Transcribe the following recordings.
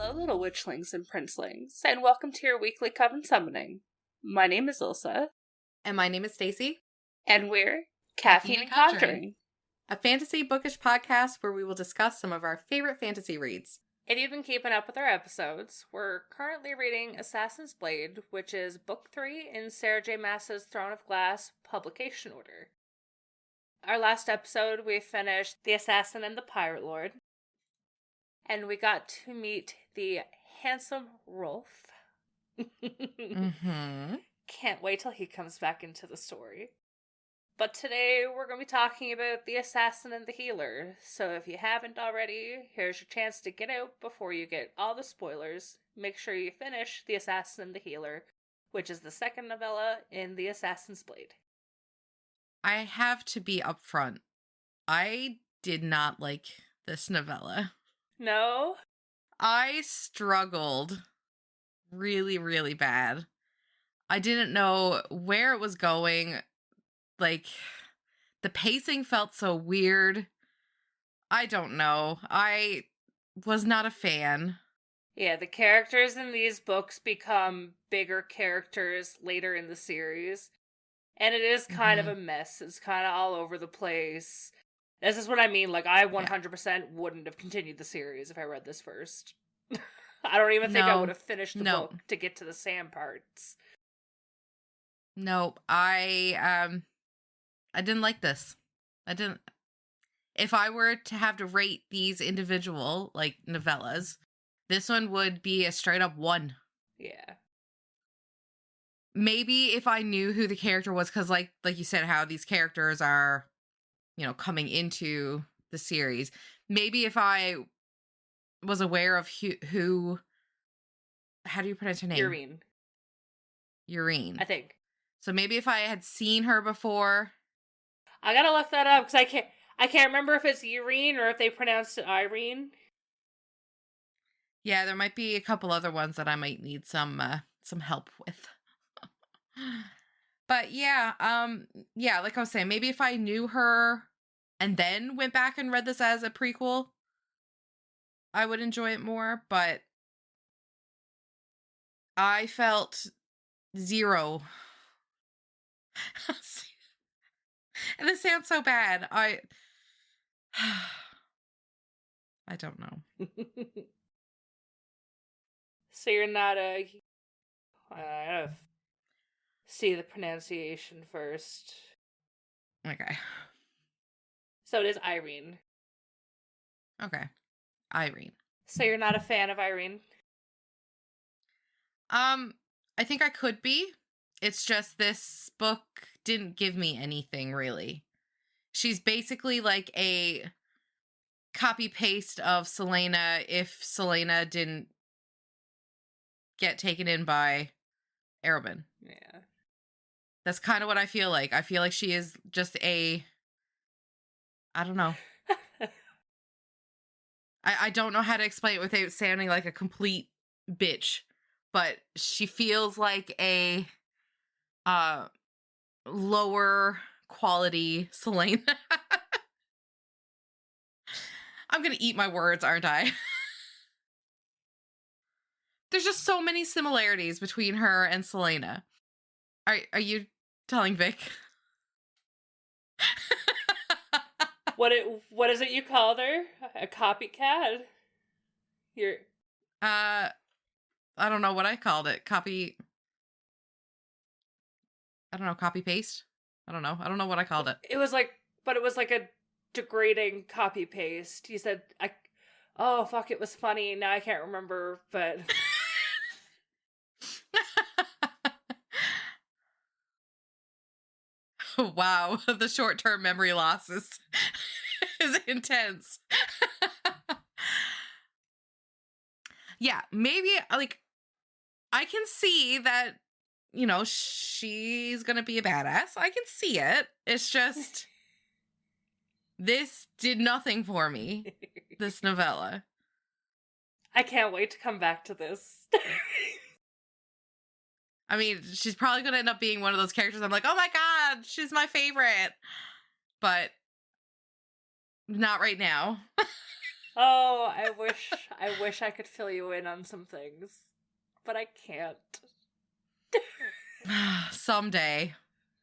Hello, little witchlings and princelings, and welcome to your weekly Coven Summoning. My name is Ilsa. And my name is Stacy. And we're Caffeine and Conjuring, a fantasy bookish podcast where we will discuss some of our favorite fantasy reads. If you've been keeping up with our episodes, we're currently reading Assassin's Blade, which is Book 3 in Sarah J. Maas's Throne of Glass publication order. Our last episode, we finished The Assassin and the Pirate Lord, and we got to meet the handsome Rolf. Can't wait till he comes back into the story. But today we're going to be talking about the Assassin and the Healer, so if you haven't already, here's your chance to get out before you get all the spoilers. Make sure you finish The Assassin and the Healer, which is the second novella in the Assassin's Blade. I have to be upfront. I did not like this novella. No? I struggled really, really bad. I didn't know where it was going. Like, the pacing felt so weird. I don't know. I was not a fan. Yeah, the characters in these books become bigger characters later in the series. And it is kind of a mess. It's kind of all over the place. This is what I mean. Like, I 100% wouldn't have continued the series if I read this first. I don't even think I would have finished the book to get to the Sam parts. Nope. I didn't like this. If I were to have to rate these individual, like, novellas, this one would be a straight up 1. Yeah. Maybe if I knew who the character was, because like you said, how these characters are, coming into the series. Maybe if I was aware of who how do you pronounce her name? Urine. I think. So maybe if I had seen her before. I gotta look that up, because I can't remember if it's Urine or if they pronounced it Irene. Yeah, there might be a couple other ones that I might need some help with. But yeah, like I was saying, maybe if I knew her and then went back and read this as a prequel, I would enjoy it more, but I felt 0. And this sounds so bad. I don't know. So you're not I gotta see the pronunciation first. Okay. So it is Irene. Okay. Irene. So you're not a fan of Irene? I think I could be. It's just this book didn't give me anything, really. She's basically like a copy-paste of Selena if Selena didn't get taken in by Arobin. Yeah. That's kind of what I feel like. I feel like she is just I don't know. I don't know how to explain it without sounding like a complete bitch, but she feels like a lower quality Selena. I'm gonna eat my words, aren't I? There's just so many similarities between her and Selena. Are you telling Vic? What is it you called her? A copycat? I don't know what I called it. Copy paste? I don't know what I called it. It was like a degrading copy paste. You said, oh fuck, it was funny. Now I can't remember, but wow, the short-term memory loss is intense. Yeah, maybe, like, I can see that, she's gonna be a badass. I can see it. It's just, this did nothing for me, this novella. I can't wait to come back to this. I mean, she's probably going to end up being one of those characters I'm like, oh my god, she's my favorite. But not right now. Oh, I wish I could fill you in on some things, but I can't. Someday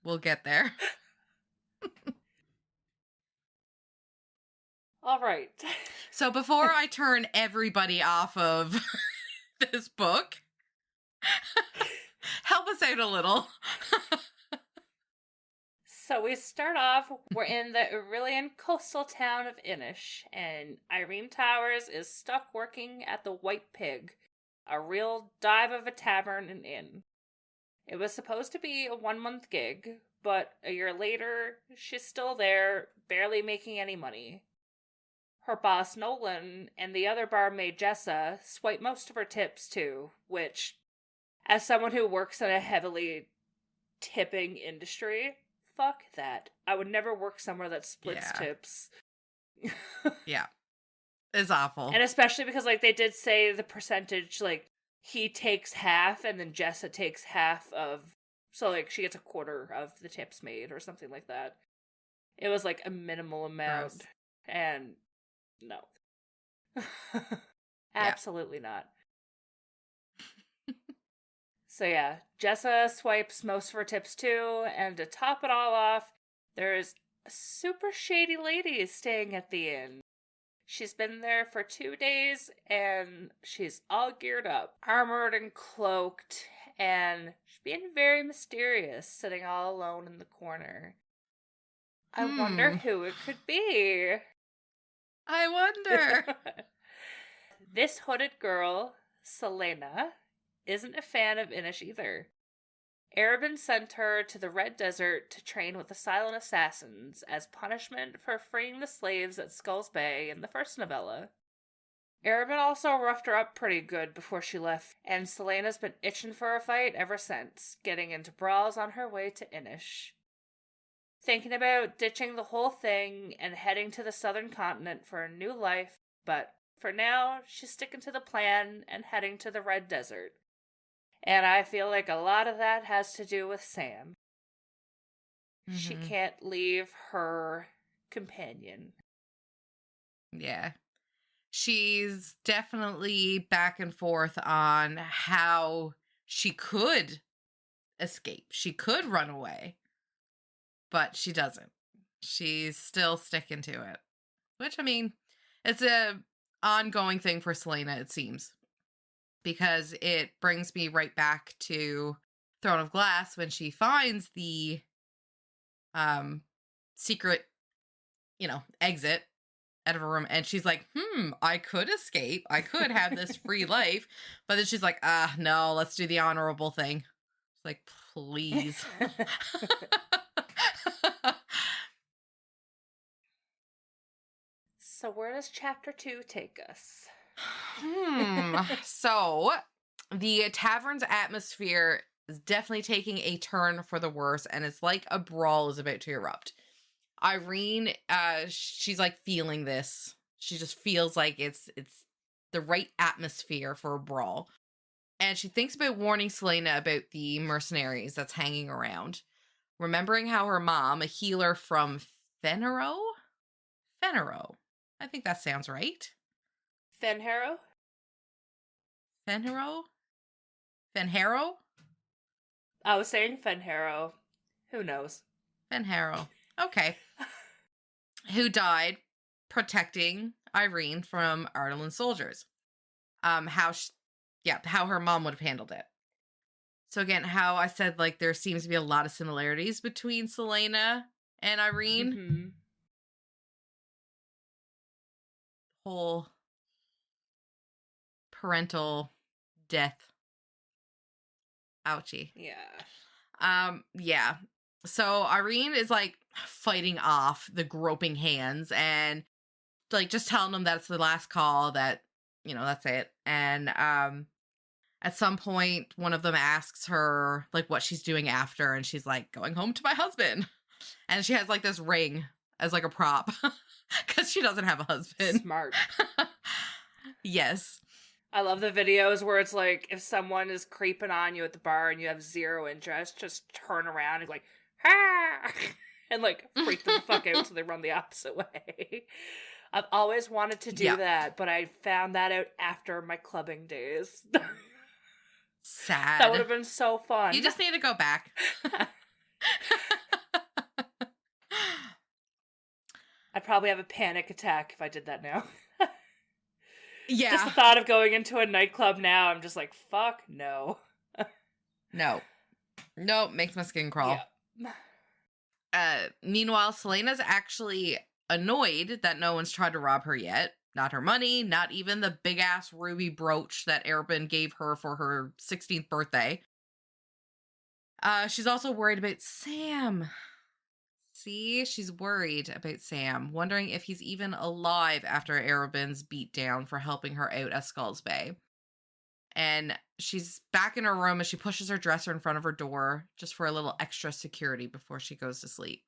we'll get there. All right. So before I turn everybody off of this book, help us out a little. So we start off, we're in the Aurelian coastal town of Inish, and Irene Towers is stuck working at the White Pig, a real dive of a tavern and inn. It was supposed to be a 1 month gig, but a year later, she's still there, barely making any money. Her boss Nolan and the other barmaid Jessa swipe most of her tips too, which, as someone who works in a heavily tipping industry, fuck that. I would never work somewhere that splits tips. Yeah. It's awful. And especially because, like, they did say the percentage, like, he takes half and then Jessa takes half of, so, like, she gets a quarter of the tips made or something like that. It was, like, a minimal amount. Gross. And no. Absolutely not. So yeah, Jessa swipes most of her tips too, and to top it all off, there's a super shady lady staying at the inn. She's been there for 2 days, and she's all geared up, armored and cloaked, and she's being very mysterious, sitting all alone in the corner. I wonder who it could be. I wonder. This hooded girl, Selena, isn't a fan of Inish either. Arabin sent her to the Red Desert to train with the Silent Assassins as punishment for freeing the slaves at Skulls Bay in the first novella. Arabin also roughed her up pretty good before she left, and Selena's been itching for a fight ever since, getting into brawls on her way to Inish. Thinking about ditching the whole thing and heading to the southern continent for a new life, but for now, she's sticking to the plan and heading to the Red Desert. And I feel like a lot of that has to do with Sam. Mm-hmm. She can't leave her companion. Yeah. She's definitely back and forth on how she could escape. She could run away, but she doesn't. She's still sticking to it. Which, I mean, it's a ongoing thing for Selena, it seems. Because it brings me right back to Throne of Glass when she finds the secret, exit out of a room, and she's like, I could escape. I could have this free life. But then she's like, no, let's do the honorable thing. It's like, please. So where does chapter 2 take us? So the tavern's atmosphere is definitely taking a turn for the worse, and it's like a brawl is about to erupt. Irene, she's like feeling this. She just feels like it's the right atmosphere for a brawl. And she thinks about warning Selena about the mercenaries that's hanging around. Remembering how her mom, a healer from Fenero? I think that sounds right. Fenharrow? Fenharrow? I was saying Fenharrow. Who knows? Fenharrow. Okay. Who died protecting Irene from Ardalan soldiers. How her mom would have handled it. So again, how I said, like, there seems to be a lot of similarities between Selena and Irene. Mm-hmm. Whole parental death. Ouchie. Yeah. Yeah. So Irene is like fighting off the groping hands and like just telling them that's the last call, that, that's it. And at some point one of them asks her like what she's doing after, and she's like, going home to my husband. And she has like this ring as like a prop because she doesn't have a husband. Smart. Yes. I love the videos where it's like, if someone is creeping on you at the bar and you have zero interest, just turn around and like, ah! And like freak them the fuck out so they run the opposite way. I've always wanted to do Yeah. that, but I found that out after my clubbing days. Sad. That would have been so fun. You just need to go back. I'd probably have a panic attack if I did that now. Yeah. Just the thought of going into a nightclub now, I'm just like, fuck no. No. Nope, makes my skin crawl. Yeah. Meanwhile, Selena's actually annoyed that no one's tried to rob her yet. Not her money, not even the big-ass ruby brooch that Erbin gave her for her 16th birthday. She's also worried about Sam. See, she's worried about Sam, wondering if he's even alive after Erebin's beatdown for helping her out at Skulls Bay. And she's back in her room as she pushes her dresser in front of her door just for a little extra security before she goes to sleep.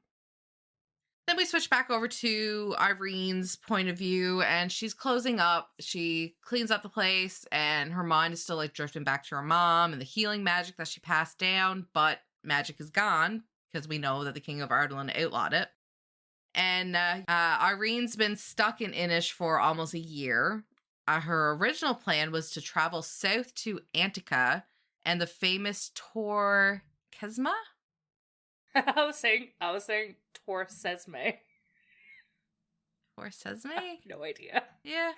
Then we switch back over to Irene's point of view, and she's closing up. She cleans up the place, and her mind is still like drifting back to her mom and the healing magic that she passed down, but magic is gone because we know that the King of Ardalan outlawed it. And Irene's been stuck in Inish for almost a year. Her original plan was to travel south to Antica and the famous Tor Kesma? I was saying Tor Sesme. Tor Sesme? No idea. Yeah.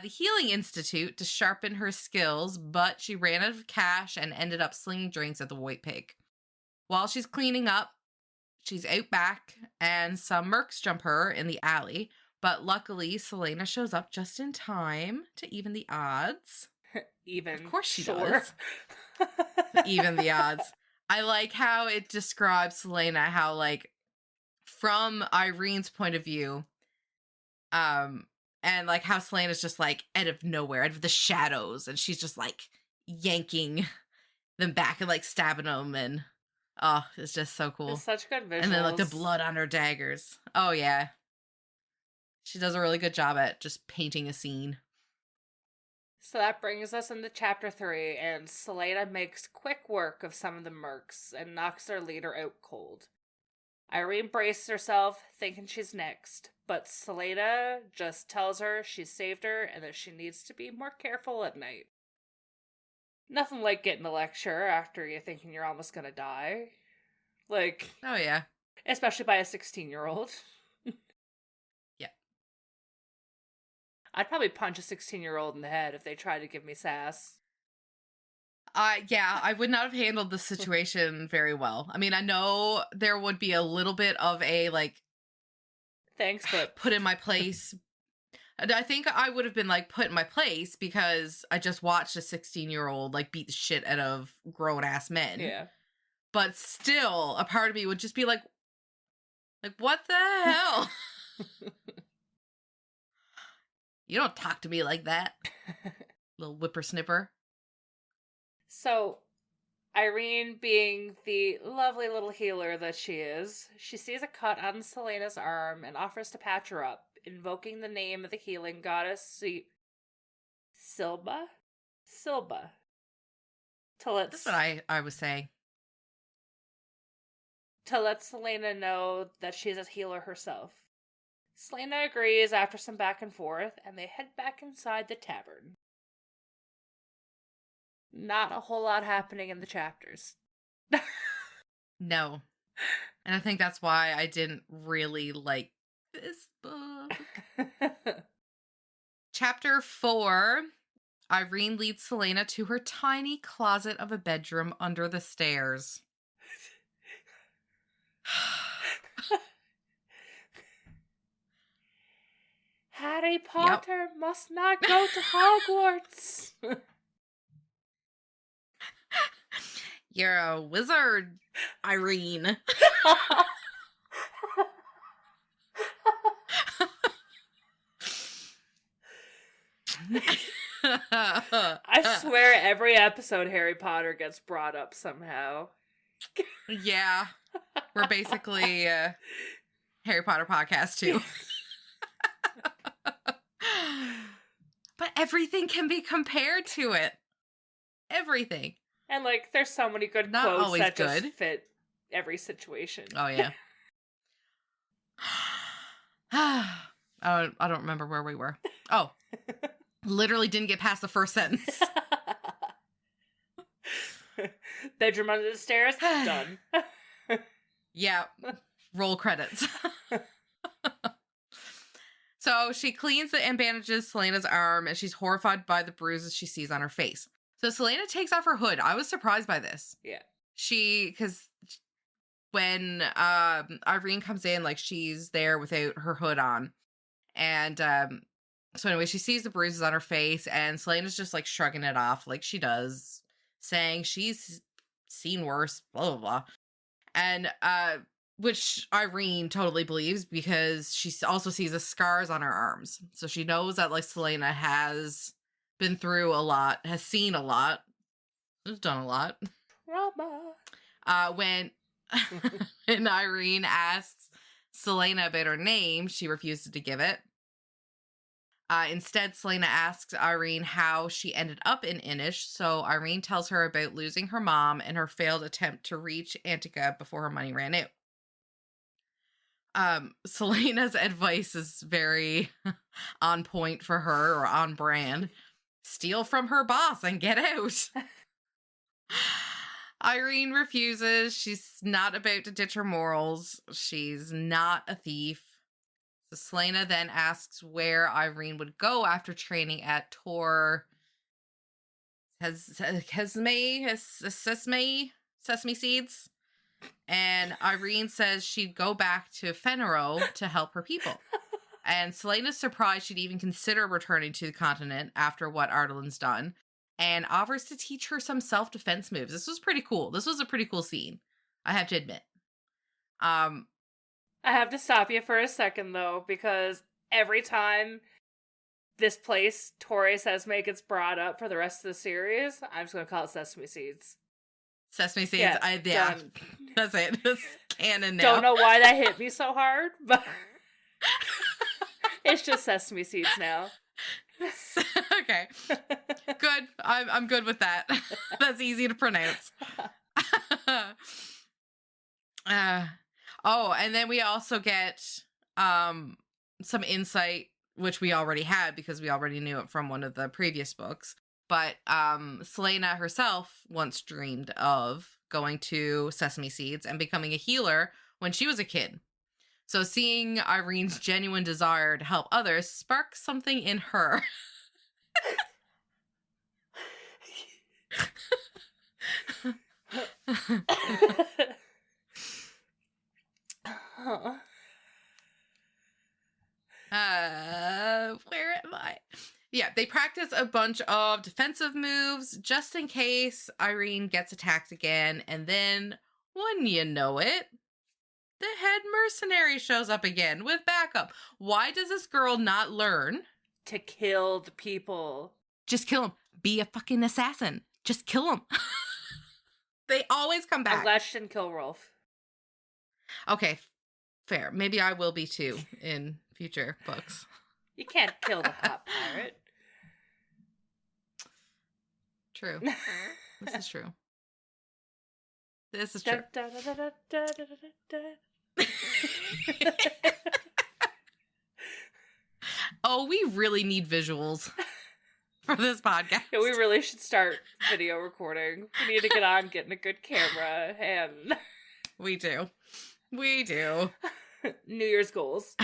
The Healing Institute to sharpen her skills, but she ran out of cash and ended up slinging drinks at the White Pig. While she's cleaning up, she's out back, and some mercs jump her in the alley, but luckily Selena shows up just in time to even the odds. Even. Of course she sure. does. Even the odds. I like how it describes Selena, how, like, from Irene's point of view, and, like, how Selena's just, like, out of nowhere, out of the shadows, and she's just, like, yanking them back and, like, stabbing them, and, oh, it's just so cool. It's such good visuals. And then, like, the blood on her daggers. Oh, yeah. She does a really good job at just painting a scene. So that brings us into chapter 3, and Selena makes quick work of some of the mercs and knocks their leader out cold. Irene braces herself, thinking she's next, but Selena just tells her she's saved her and that she needs to be more careful at night. Nothing like getting a lecture after you're thinking you're almost gonna die. Like, Oh, yeah. especially by a 16-year-old. Yeah. I'd probably punch a 16-year-old in the head if they tried to give me sass. Yeah, I would not have handled the situation very well. I mean, I know there would be a little bit of a, like, Thanks, but put in my place. And I think I would have been, like, put in my place because I just watched a 16-year-old, like, beat the shit out of grown-ass men. yeah. But still, a part of me would just be like, what the hell? You don't talk to me like that, little whippersnipper. So, Irene, being the lovely little healer that she is, she sees a cut on Selena's arm and offers to patch her up, invoking the name of the healing goddess Silba? That's what I was saying. To let Selena know that she's a healer herself. Selena agrees after some back and forth, and they head back inside the tavern. Not a whole lot happening in the chapters. No. And I think that's why I didn't really like this book. Chapter 4, Irene leads Selena to her tiny closet of a bedroom under the stairs. Harry Potter must not go to Hogwarts. You're a wizard, Irene. I swear every episode Harry Potter gets brought up somehow. Yeah. We're basically a Harry Potter podcast too. But everything can be compared to it. Everything. And, like, there's so many good Not quotes always that good. just fit every situation. Oh, yeah. I don't remember where we were. Oh, literally didn't get past the first sentence. Bedroom under the stairs, done. Yeah, roll credits. So she cleans and bandages Selena's arm, and she's horrified by the bruises she sees on her face. So Selena takes off her hood. I was surprised by this. Yeah. Because when Irene comes in, like, she's there without her hood on. And so anyway, she sees the bruises on her face, and Selena's just, like, shrugging it off like she does, saying she's seen worse, blah, blah, blah. And which Irene totally believes, because she also sees the scars on her arms. So she knows that, like, Selena has been through a lot, has seen a lot, has done a lot. Drama. When Irene asks Selena about her name, she refuses to give it. Instead, Selena asks Irene how she ended up in Inish, so Irene tells her about losing her mom and her failed attempt to reach Antica before her money ran out. Selena's advice is very on point for her, or on brand. Steal from her boss and get out. Irene refuses. She's not about to ditch her morals. She's not a thief. So Selena then asks where Irene would go after training at Tor Sesame Seeds. And Irene says she'd go back to Fenero to help her people. And Selena's surprised she'd even consider returning to the continent after what Ardalin's done, and offers to teach her some self-defense moves. This was pretty cool. This was a pretty cool scene, I have to admit. I have to stop you for a second, though, because every time this place, Torre Sesame, gets brought up for the rest of the series, I'm just going to call it Sesame Seeds. Sesame Seeds, Yeah, yeah. done. That's it. That's canon now. Don't know why that hit me so hard, but it's just Sesame Seeds now. Okay. Good. I'm good with that. That's easy to pronounce. And then we also get some insight, which we already had because we already knew it from one of the previous books. But Selena herself once dreamed of going to Sesame Seeds and becoming a healer when she was a kid. So seeing Irene's genuine desire to help others sparked something in her. Where am I? Yeah, they practice a bunch of defensive moves just in case Irene gets attacked again. And then, when you know it, the head mercenary shows up again with backup. Why does this girl not learn? To kill the people. Just kill him. Be a fucking assassin. Just kill him. They always come back. I'm glad she didn't kill Rolf. Okay, fair. Maybe I will be too in future books. You can't kill the hot pirate. True. This is true. This is true. Oh, we really need visuals for this podcast. Yeah, we really should start video recording. We need to get on getting a good camera, and We do. We do. New Year's goals.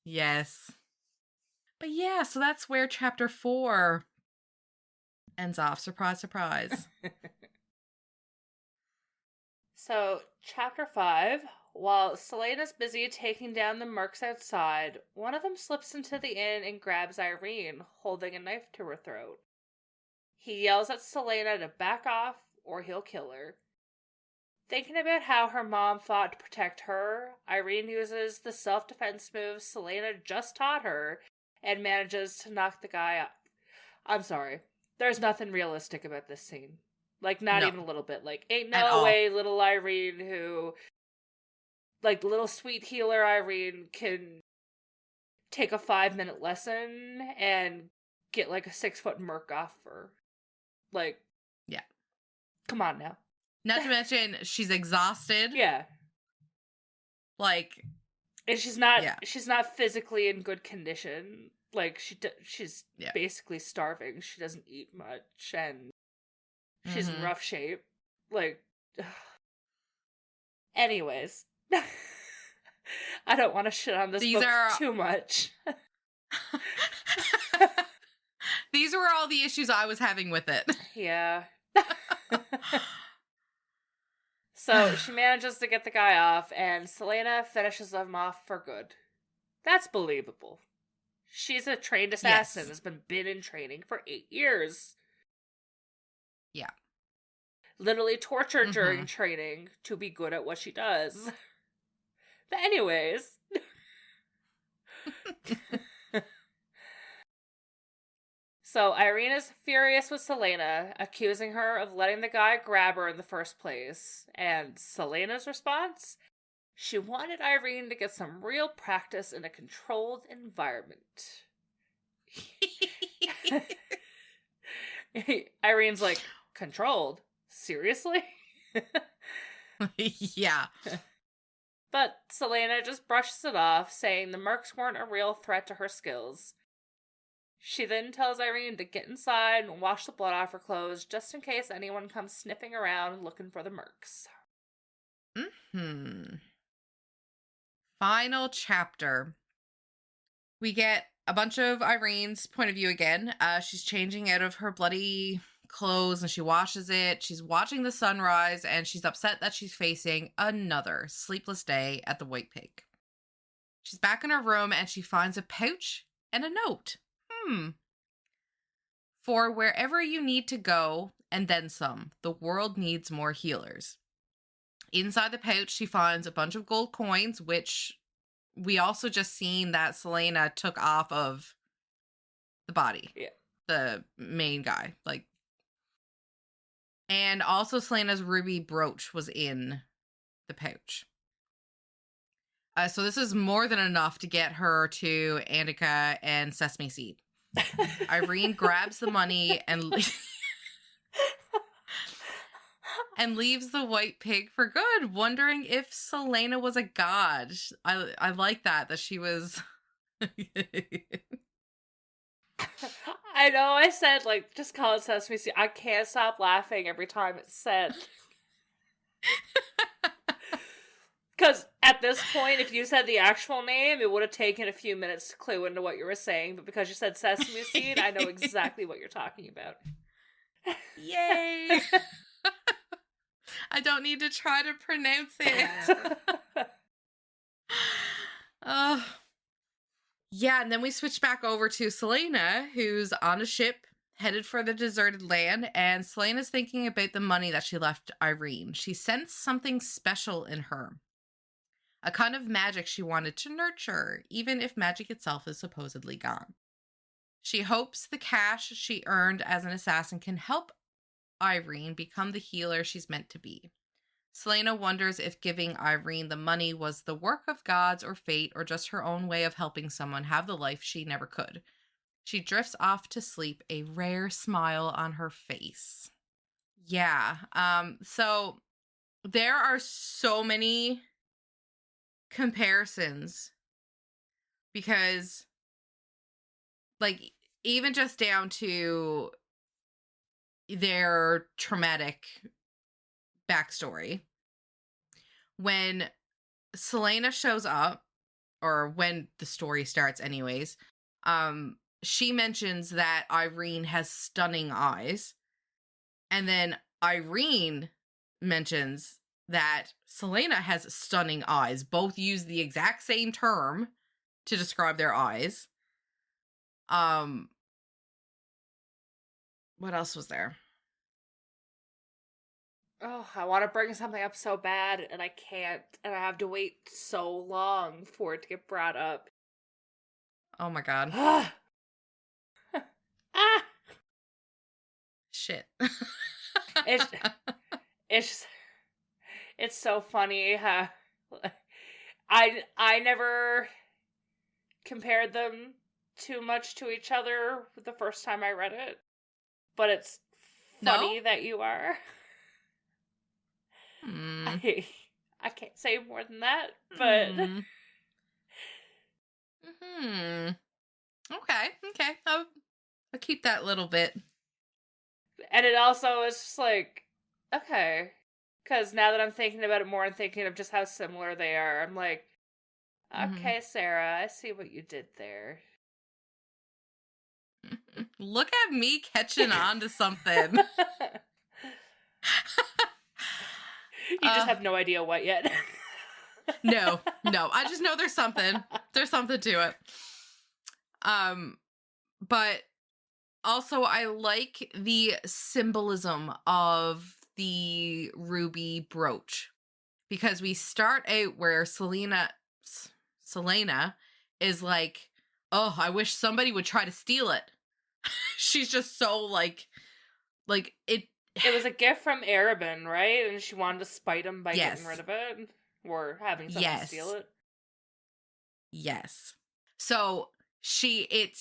Yes. But yeah, so that's where chapter 4 ends off. Surprise, surprise. So, chapter 5, while Selena's busy taking down the mercs outside, one of them slips into the inn and grabs Irene, holding a knife to her throat. He yells at Selena to back off or he'll kill her. Thinking about how her mom fought to protect her, Irene uses the self-defense moves Selena just taught her and manages to knock the guy up. I'm sorry. There's nothing realistic about this scene. Like, not even a little bit. Like, ain't no way little Irene who... Like, little sweet healer Irene can take a 5-minute lesson and get, like, a 6-foot merc off her. Like... Yeah. Come on now. Not to mention, she's exhausted. Yeah. Like... And she's not physically in good condition. Like, she's basically starving. She doesn't eat much, and she's in rough shape. Like, anyways. I don't want to shit on this book too much. These were all the issues I was having with it. Yeah. So she manages to get the guy off, and Selena finishes him off for good. That's believable. She's a trained assassin, has been in training for 8 years. Yeah. Literally tortured during training to be good at what she does. But anyways. So Irene is furious with Selena, accusing her of letting the guy grab her in the first place. And Selena's response? She wanted Irene to get some real practice in a controlled environment. Irene's like, controlled? Seriously? Yeah. But Selena just brushes it off, saying the mercs weren't a real threat to her skills. She then tells Irene to get inside and wash the blood off her clothes, just in case anyone comes sniffing around looking for the mercs. Final chapter. We get a bunch of Irene's point of view again. She's changing out of her bloody clothes and she washes it. She's watching the sunrise and she's upset that she's facing another sleepless day at the White Pig. She's back in her room and she finds a pouch and a note. For wherever you need to go and then some, the world needs more healers. Inside the pouch, she finds a bunch of gold coins, which we also just seen that Selena took off of the body. Yeah. The main guy. And also Selena's ruby brooch was in the pouch. So this is more than enough to get her to Annika and Sesame Seed. Irene grabs the money and leaves the White Pig for good, wondering if Selena was a god. I like that she was... I know, I said, just call it Sesame Seed. I can't stop laughing every time it's said. Because at this point, if you said the actual name, it would have taken a few minutes to clue into what you were saying. But because you said Sesame Seed, I know exactly what you're talking about. Yay! I don't need to try to pronounce it. Yeah, and then we switch back over to Selena, who's on a ship headed for the deserted land, and Selena's thinking about the money that she left Irene. She sensed something special in her. A kind of magic she wanted to nurture, even if magic itself is supposedly gone. She hopes the cash she earned as an assassin can help Irene become the healer she's meant to be. Selena wonders if giving Irene the money was the work of gods or fate or just her own way of helping someone have the life she never could. She drifts off to sleep, a rare smile on her face. Yeah, so there are so many comparisons because even just down to their traumatic backstory, when Selena shows up, or when the story starts anyways, she mentions that Irene has stunning eyes, and then Irene mentions that Selena has stunning eyes. Both use the exact same term to describe their eyes. What else was there? Oh, I want to bring something up so bad, and I can't, and I have to wait so long for it to get brought up. Oh my god. Ah! Shit. It's so funny how I never compared them too much to each other the first time I read it, but it's funny that you are. I can't say more than that, but Hmm. Okay. Okay. I'll keep that little bit. And it also is just like, okay. Because now that I'm thinking about it more and thinking of just how similar they are, I'm like, Mm-hmm. okay, Sarah, I see what you did there. Look at me catching on to something. You just have no idea what yet. No. I just know there's something. There's something to it. But also I like the symbolism of the ruby brooch, because we start out where Selena is like, oh, I wish somebody would try to steal it. She's just so like it. It was a gift from Arabin, right? And she wanted to spite him by getting rid Yes. of it or having someone steal Yes. it. Yes. So it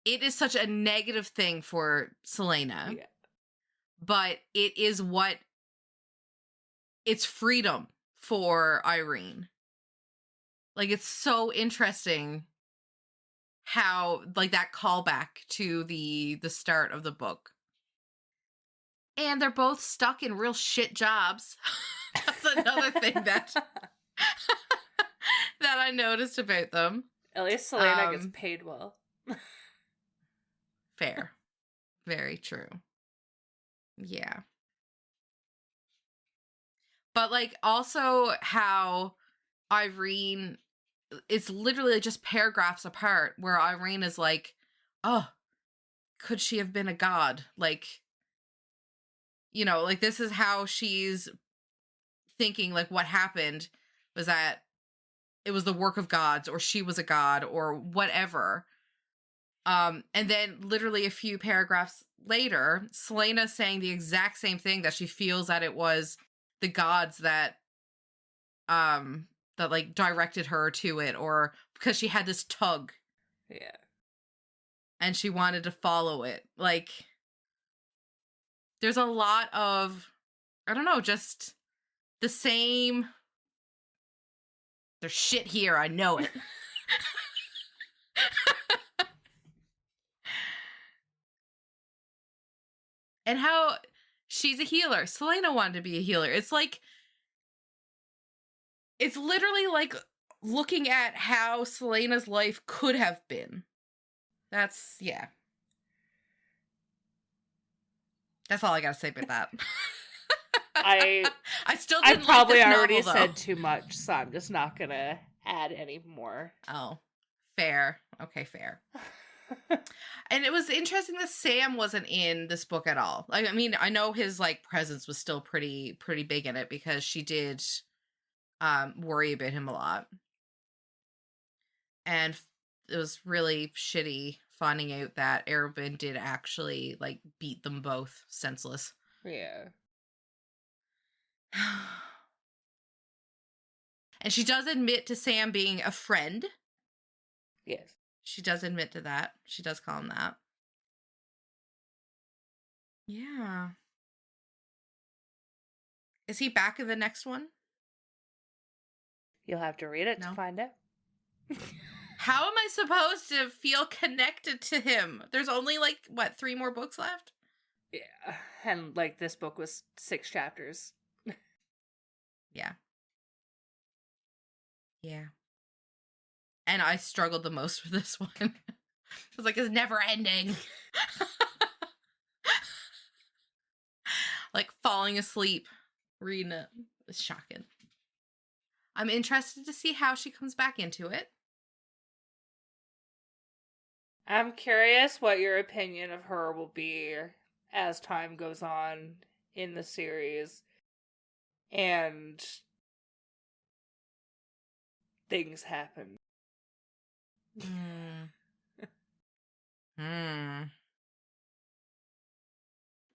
is such a negative thing for Selena, Yeah. but it's freedom for Irene. Like, it's so interesting how, like, that callback to the start of the book. And they're both stuck in real shit jobs. That's another thing that that I noticed about them. At least Selena gets paid well. Fair. Very true. Yeah. But, like, also how Irene, it's literally just paragraphs apart where Irene is like, oh, could she have been a god? Like, like, this is how she's thinking, like, what happened was that it was the work of gods, or she was a god, or whatever. And then literally a few paragraphs later, Selena saying the exact same thing, that she feels that it was the gods that like directed her to it, or because she had this tug. Yeah. And she wanted to follow it. Like, there's a lot of, I don't know, just the same. There's shit here, I know it. And how she's a healer. Selena wanted to be a healer. It's like, it's literally like looking at how Selena's life could have been. That's, yeah. That's all I gotta say about that. I still didn't probably like this already novel, said too much, so I'm just not gonna add any more. Oh, fair. Okay, fair. And it was interesting that Sam wasn't in this book at all. Like, I mean, I know his like presence was still pretty big in it, because she did worry about him a lot. And it was really shitty finding out that Arabin did actually like beat them both senseless. Yeah. And she does admit to Sam being a friend. Yes. She does admit to that. She does call him that. Yeah. Is he back in the next one? You'll have to read it to find out. How am I supposed to feel connected to him? There's only like, what, 3 more books left? Yeah. And like this book was 6 chapters. Yeah. Yeah. And I struggled the most with this one. I was like, it's never ending. Like falling asleep reading it. It's shocking. I'm interested to see how she comes back into it. I'm curious what your opinion of her will be as time goes on in the series and things happen.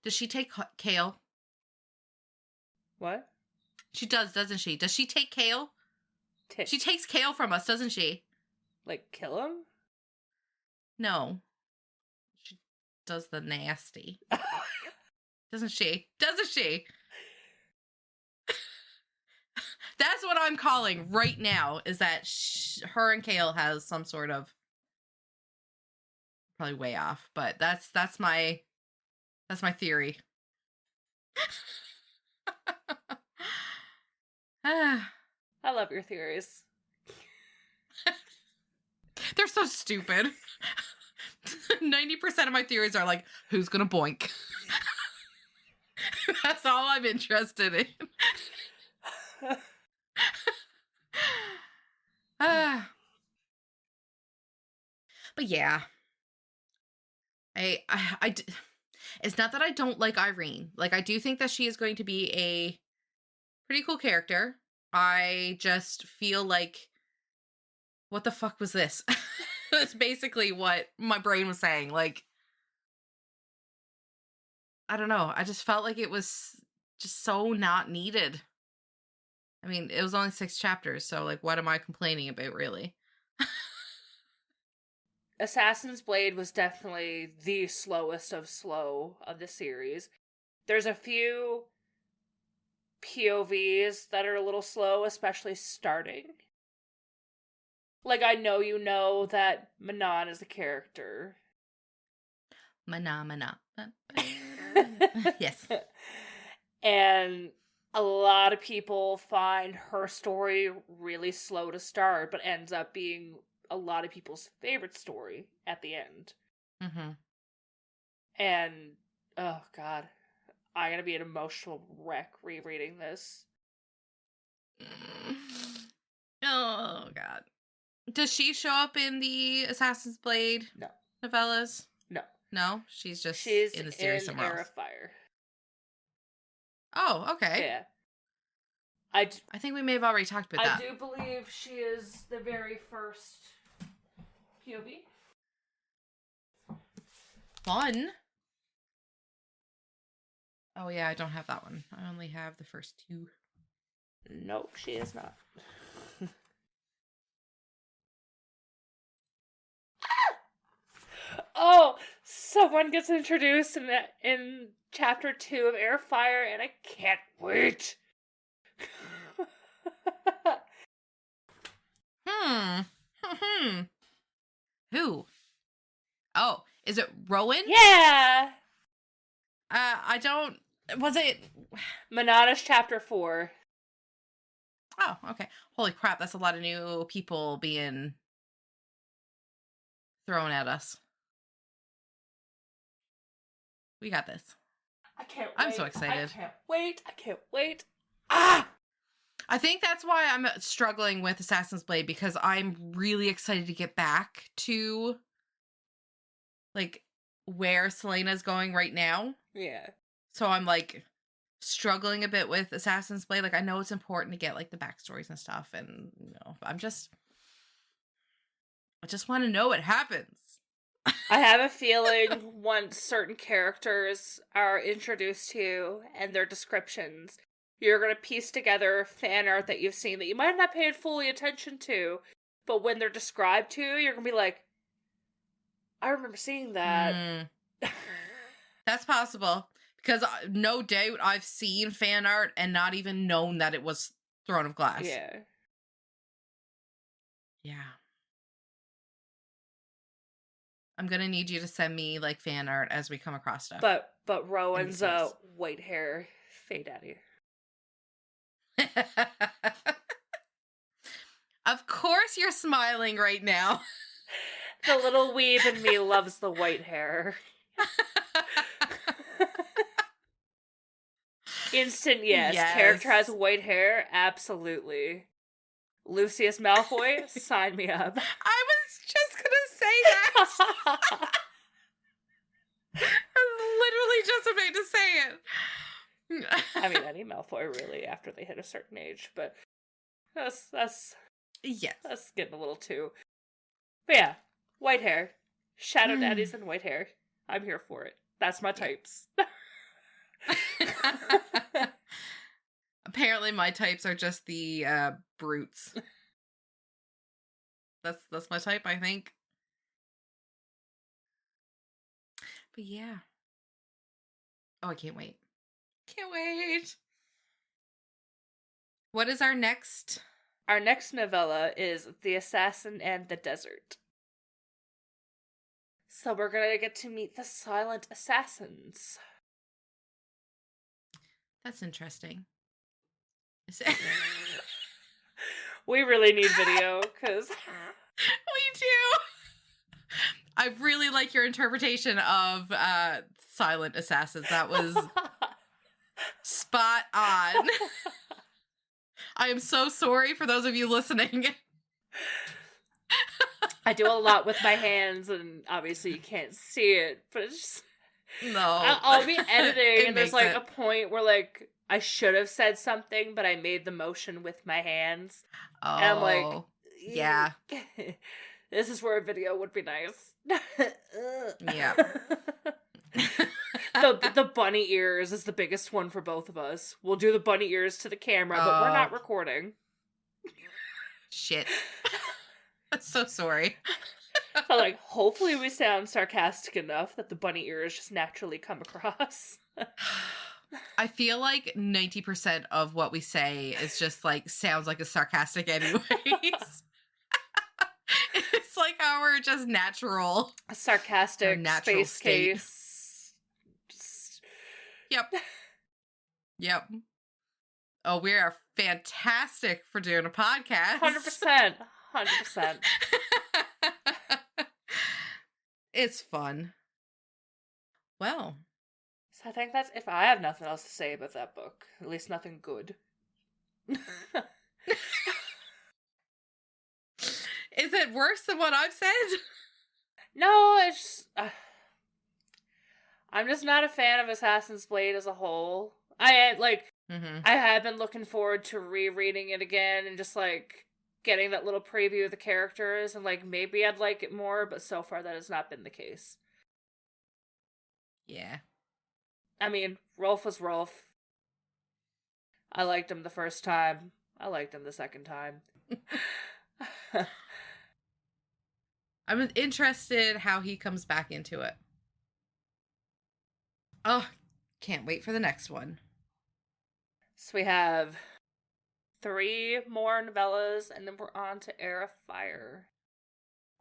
Does she take Kale? What? She does, doesn't she? Does she take Kale? She takes Kale from us, doesn't she? Like, kill him? No. She does the nasty. Doesn't she? Doesn't she? That's what I'm calling right now, is that her and Kale has some sort of, probably way off, but that's my theory. I love your theories. They're so stupid. 90% of my theories are like, who's gonna boink? That's all I'm interested in. But yeah, it's not that I don't like Irene. Like, I do think that she is going to be a pretty cool character. I just feel like, what the fuck was this? That's basically what my brain was saying. Like, I don't know. I just felt like it was just so not needed. I mean, it was only 6 chapters, so like, what am I complaining about, really? Assassin's Blade was definitely the slowest of slow of the series. There's a few POVs that are a little slow, especially starting. Like, I know you know that Manon is a character. Mana. Yes. And a lot of people find her story really slow to start, but ends up being a lot of people's favorite story at the end. Mm-hmm. And, oh god, I'm gonna be an emotional wreck rereading this. Oh god. Does she show up in the Assassin's Blade No. novellas? No. She's in the series in somewhere Heir else. of Fire. Oh, okay. Yeah. I think we may have already talked about that. I do believe she is the very first POV. Fun. Oh yeah, I don't have that one. I only have the first 2. Nope, she is not. Oh, someone gets introduced in chapter 2 of Heir of Fire, and I can't wait. Who? Oh, is it Rowan? Yeah. I don't. Was it? Monada's chapter 4. Oh, okay. Holy crap! That's a lot of new people being thrown at us. We got this. I can't wait. I'm so excited. I can't wait. Ah! I think that's why I'm struggling with Assassin's Blade, because I'm really excited to get back to, like, where Selena's going right now. Yeah. So I'm, like, struggling a bit with Assassin's Blade. Like, I know it's important to get, like, the backstories and stuff, and, you know, I just want to know what happens. I have a feeling once certain characters are introduced to you and their descriptions, you're going to piece together fan art that you've seen that you might not pay fully attention to, but when they're described to you, you're going to be like, I remember seeing that. That's possible, because no doubt I've seen fan art and not even known that it was Throne of Glass. Yeah. Yeah. I'm gonna need you to send me, like, fan art as we come across stuff. But Rowan's white hair fade out of you. Of course you're smiling right now. The little weeb in me loves the white hair. Instant yes. Character has white hair? Absolutely. Lucius Malfoy? Sign me up. I was just gonna say that. I was literally just about to say it. I mean, any Malfoy really after they hit a certain age, but that's yes, that's getting a little too. But yeah, white hair, shadow daddies, and white hair. I'm here for it. That's my types. Apparently, my types are just the brutes. That's my type, I think. But yeah. Oh, I can't wait. Can't wait. What is our next? Our next novella is The Assassin and the Desert. So we're gonna get to meet the silent assassins. That's interesting. We really need video, because... We do! I really like your interpretation of silent assassins. That was spot on. I am so sorry for those of you listening. I do a lot with my hands, and obviously you can't see it, but it's just... No. I'll be editing, and there's like it. a point where like I should have said something, but I made the motion with my hands. Oh, and I'm like, yeah. This is where a video would be nice. Yeah. The bunny ears is the biggest one for both of us. We'll do the bunny ears to the camera, but we're not recording. Shit. I'm so sorry. So, like, hopefully we sound sarcastic enough that the bunny ears just naturally come across. I feel like 90% of what we say is just like sounds like a sarcastic anyways. It's like our just natural. A sarcastic natural space state. case. Yep. Yep. Oh, we are fantastic for doing a podcast. 100%. 100%. It's fun. Well. So I think that's... If I have nothing else to say about that book, at least nothing good. Is it worse than what I've said? No, it's... I'm just not a fan of Assassin's Blade as a whole. I have been looking forward to rereading it again and just, like, getting that little preview of the characters, and, like, maybe I'd like it more, but so far that has not been the case. Yeah. I mean, Rolf was Rolf. I liked him the first time. I liked him the second time. I'm interested how he comes back into it. Oh, can't wait for the next one. So we have 3 more novellas, and then we're on to Heir of Fire.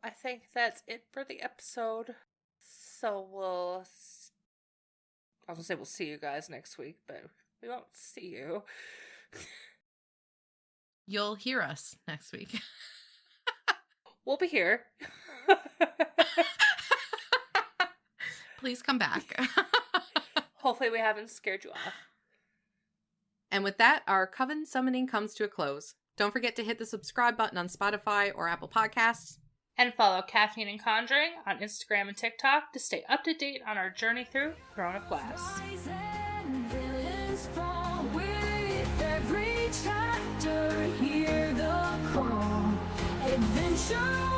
I think that's it for the episode. So I was gonna say we'll see you guys next week, but we won't see you. You'll hear us next week. We'll be here. Please come back. Hopefully we haven't scared you off. And with that, our Coven summoning comes to a close. Don't forget to hit the subscribe button on Spotify or Apple Podcasts. And follow Caffeine and Conjuring on Instagram and TikTok to stay up to date on our journey through Throne of Glass. Adventure